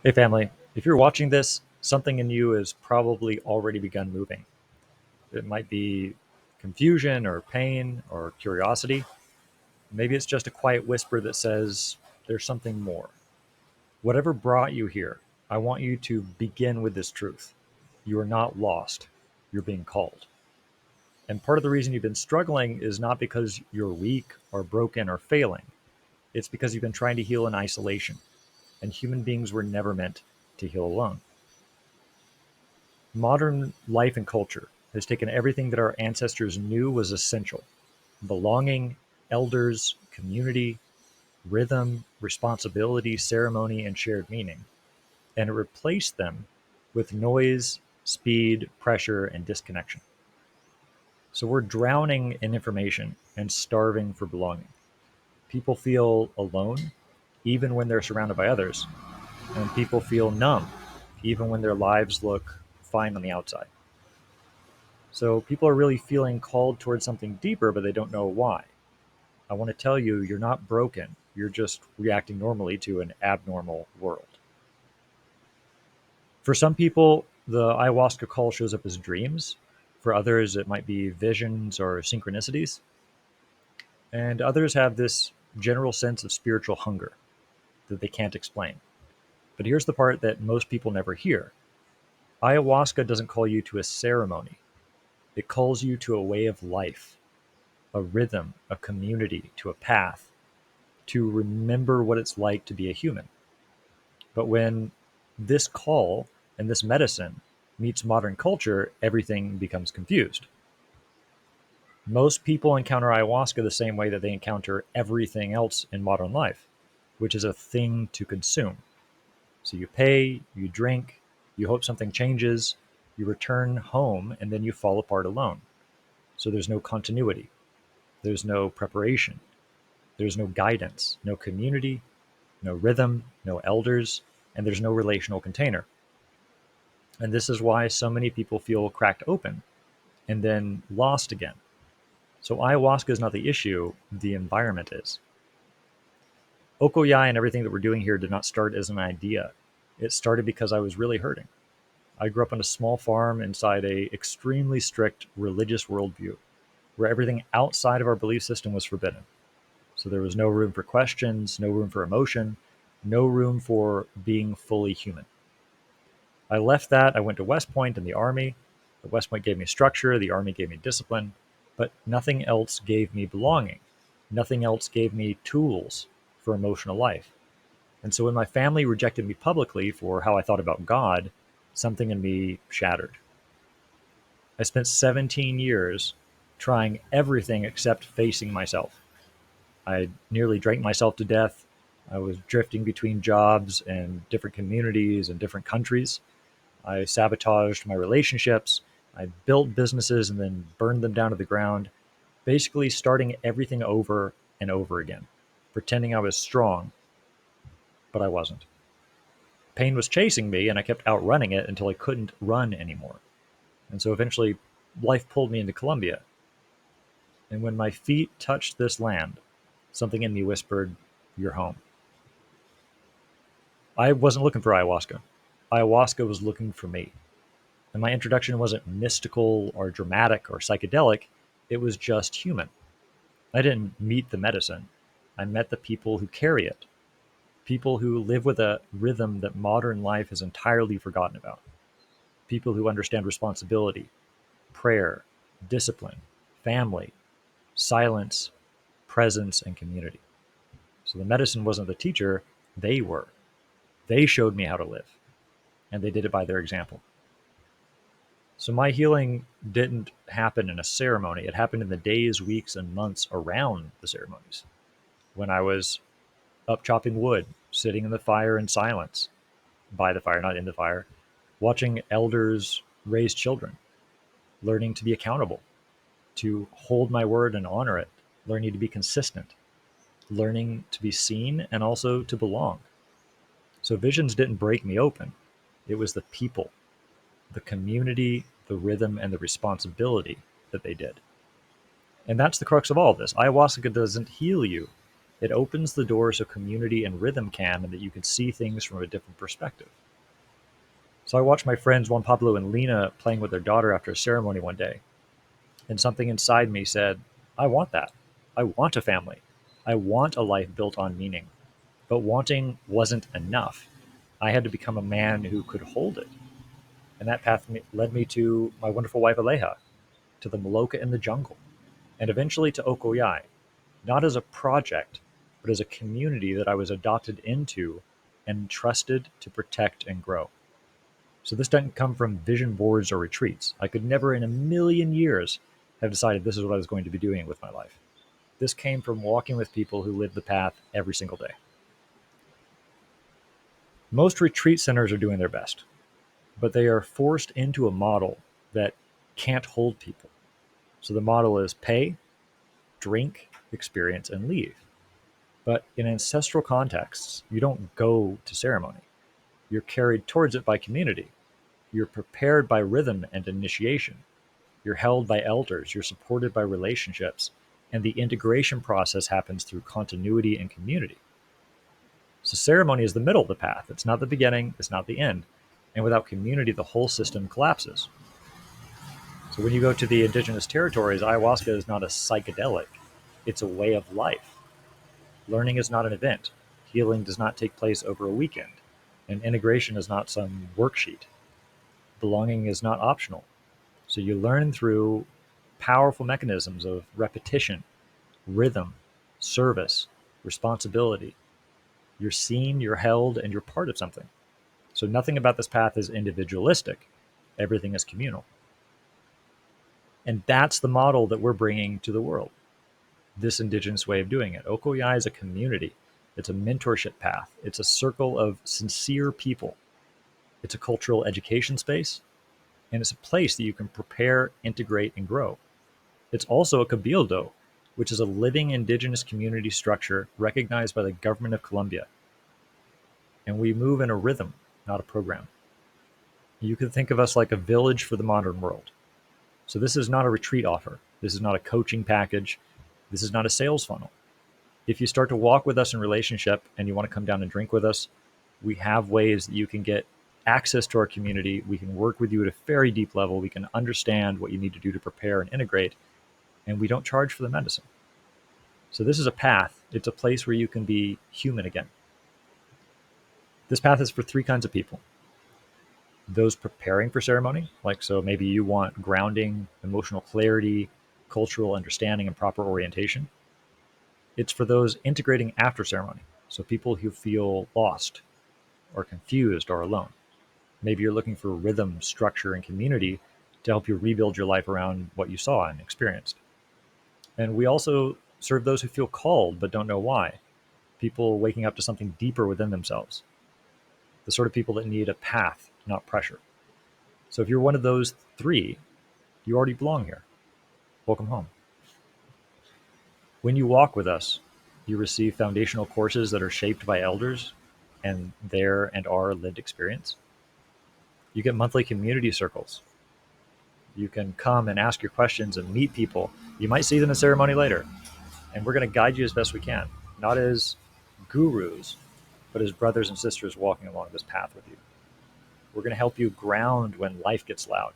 Hey, family. If you're watching this, something in you has probably already begun moving. It might be confusion or pain or curiosity. Maybe it's just a quiet whisper that says there's something more. Whatever brought you here, I want you to begin with this truth. You are not lost, you're being called. And part of the reason you've been struggling is not because you're weak or broken or failing, it's because you've been trying to heal in isolation. And human beings were never meant to heal alone. Modern life and culture has taken everything that our ancestors knew was essential: belonging, elders, community, rhythm, responsibility, ceremony, and shared meaning, and it replaced them with noise, speed, pressure, and disconnection. So we're drowning in information and starving for belonging. People feel alone even when they're surrounded by others, and people feel numb even when their lives look fine on the outside. So people are really feeling called towards something deeper, but they don't know why. I want to tell you, you're not broken. You're just reacting normally to an abnormal world. For some people, the ayahuasca call shows up as dreams. For others, it might be visions or synchronicities. And others have this general sense of spiritual hunger that they can't explain. But here's the part that most people never hear: ayahuasca doesn't call you to a ceremony, it calls you to a way of life, a rhythm, a community, to a path, to remember what it's like to be a human. But when this call and this medicine meets modern culture, everything becomes confused. Most people encounter ayahuasca the same way that they encounter everything else in modern life, which is a thing to consume. So you pay, you drink, you hope something changes, you return home, and then you fall apart alone. So there's no continuity, there's no preparation, there's no guidance, no community, no rhythm, no elders, and there's no relational container. And this is why so many people feel cracked open and then lost again. So ayahuasca is not the issue, the environment is. Ocóyái and everything that we're doing here did not start as an idea. It started because I was really hurting. I grew up on a small farm inside a extremely strict religious worldview where everything outside of our belief system was forbidden. So there was no room for questions, no room for emotion, no room for being fully human. I left that. I went to West Point in the Army. The West Point gave me structure, the Army gave me discipline, but nothing else gave me belonging. Nothing else gave me tools for emotional life. And so when my family rejected me publicly for how I thought about God, something in me shattered. I spent 17 years trying everything except facing myself. I nearly drank myself to death. I was drifting between jobs and different communities and different countries. I sabotaged my relationships. I built businesses and then burned them down to the ground, basically starting everything over and over again, pretending I was strong, but I wasn't. Pain was chasing me, and I kept outrunning it until I couldn't run anymore. And so eventually, life pulled me into Colombia. And when my feet touched this land, something in me whispered, "You're home." I wasn't looking for ayahuasca. Ayahuasca was looking for me. And my introduction wasn't mystical or dramatic or psychedelic, it was just human. I didn't meet the medicine, I met the people who carry it, people who live with a rhythm that modern life has entirely forgotten about, people who understand responsibility, prayer, discipline, family, silence, presence, and community. So the medicine wasn't the teacher, they were. They showed me how to live, and they did it by their example. So my healing didn't happen in a ceremony. It happened in the days, weeks, and months around the ceremonies. When I was up chopping wood, sitting in the fire in silence, by the fire, not in the fire, watching elders raise children, learning to be accountable, to hold my word and honor it, learning to be consistent, learning to be seen and also to belong. So visions didn't break me open. It was the people, the community, the rhythm, and the responsibility that they did. And that's the crux of all of this. Ayahuasca doesn't heal you, It opens the door so community and rhythm can, and that you can see things from a different perspective. So I watched my friends Juan Pablo and Lena playing with their daughter after a ceremony one day, and something inside me said, I want that. I want a family. I want a life built on meaning. But wanting wasn't enough. I had to become a man who could hold it. And that path led me to my wonderful wife Aleja, to the Maloka in the jungle, and eventually to Ocóyái, not as a project, but as a community that I was adopted into and trusted to protect and grow. So this didn't come from vision boards or retreats. I could never in a million years have decided this is what I was going to be doing with my life. This came from walking with people who live the path every single day. Most retreat centers are doing their best, but they are forced into a model that can't hold people. So the model is pay, drink, experience, and leave. But in ancestral contexts, you don't go to ceremony. You're carried towards it by community. You're prepared by rhythm and initiation. You're held by elders. You're supported by relationships. And the integration process happens through continuity and community. So ceremony is the middle of the path. It's not the beginning. It's not the end. And without community, the whole system collapses. So when you go to the indigenous territories, ayahuasca is not a psychedelic. It's a way of life. Learning is not an event. Healing does not take place over a weekend. And integration is not some worksheet. Belonging is not optional. So you learn through powerful mechanisms of repetition, rhythm, service, responsibility. You're seen, you're held, and you're part of something. So nothing about this path is individualistic. Everything is communal. And that's the model that we're bringing to the world, this indigenous way of doing it. Ocóyái is a community. It's a mentorship path. It's a circle of sincere people. It's a cultural education space, and it's a place that you can prepare, integrate, and grow. It's also a cabildo, which is a living indigenous community structure recognized by the government of Colombia. And we move in a rhythm, not a program. You can think of us like a village for the modern world. So this is not a retreat offer. This is not a coaching package. This is not a sales funnel. If you start to walk with us in relationship and you want to come down and drink with us, we have ways that you can get access to our community. We can work with you at a very deep level. We can understand what you need to do to prepare and integrate, and we don't charge for the medicine. So this is a path. It's a place where you can be human again. This path is for three kinds of people. Those preparing for ceremony, like, so maybe you want grounding, emotional clarity, cultural understanding, and proper orientation. It's for those integrating after ceremony. So people who feel lost or confused or alone. Maybe you're looking for rhythm, structure, and community to help you rebuild your life around what you saw and experienced. And we also serve those who feel called but don't know why. People waking up to something deeper within themselves. The sort of people that need a path, not pressure. So if you're one of those three, you already belong here. Welcome home. When you walk with us, you receive foundational courses that are shaped by elders and their and our lived experience. You get monthly community circles. You can come and ask your questions and meet people. You might see them in ceremony later. And we're going to guide you as best we can, not as gurus, but as brothers and sisters walking along this path with you. We're going to help you ground when life gets loud.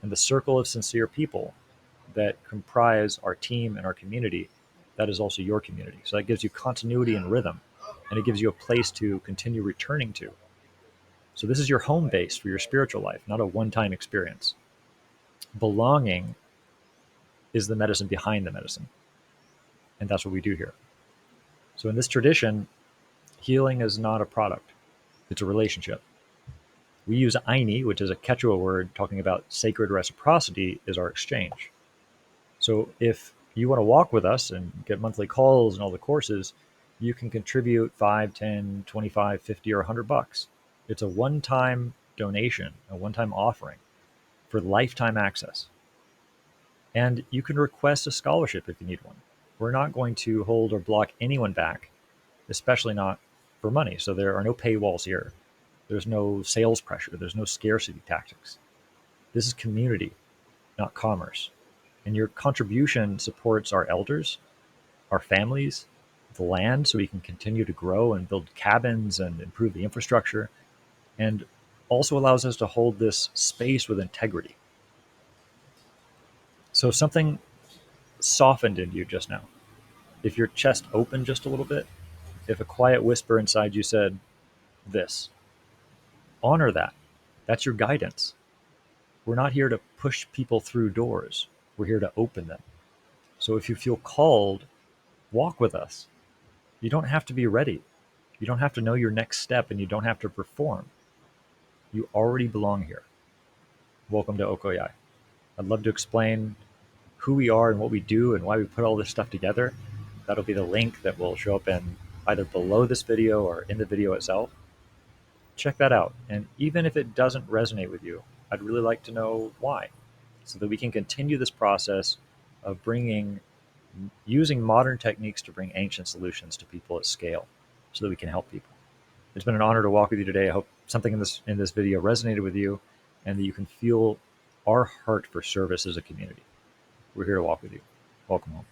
And the circle of sincere people that comprise our team and our community, that is also your community. So that gives you continuity and rhythm, and it gives you a place to continue returning to. So this is your home base for your spiritual life, not a one-time experience. Belonging is the medicine behind the medicine. And that's what we do here. So in this tradition, healing is not a product. It's a relationship. We use Aini, which is a Quechua word talking about sacred reciprocity, as our exchange. So if you want to walk with us and get monthly calls and all the courses, you can contribute 5, 10, 25, 50, or $100. It's a one-time donation, a one-time offering for lifetime access. And you can request a scholarship if you need one. We're not going to hold or block anyone back, especially not for money. So there are no paywalls here. There's no sales pressure. There's no scarcity tactics. This is community, not commerce. And your contribution supports our elders, our families, the land so we can continue to grow and build cabins and improve the infrastructure, and also allows us to hold this space with integrity. So if something softened in you just now, if your chest opened just a little bit, if a quiet whisper inside you said this, honor that. That's your guidance. We're not here to push people through doors. We're here to open them. So if you feel called, walk with us. You don't have to be ready. You don't have to know your next step, and you don't have to perform. You already belong here. Welcome to Ocóyái. I'd love to explain who we are and what we do and why we put all this stuff together. That'll be the link that will show up in either below this video or in the video itself. Check that out. And even if it doesn't resonate with you, I'd really like to know why, so that we can continue this process of using modern techniques to bring ancient solutions to people at scale so that we can help people. It's been an honor to walk with you today. I hope something in this video resonated with you and that you can feel our heart for service as a community. We're here to walk with you. Welcome home.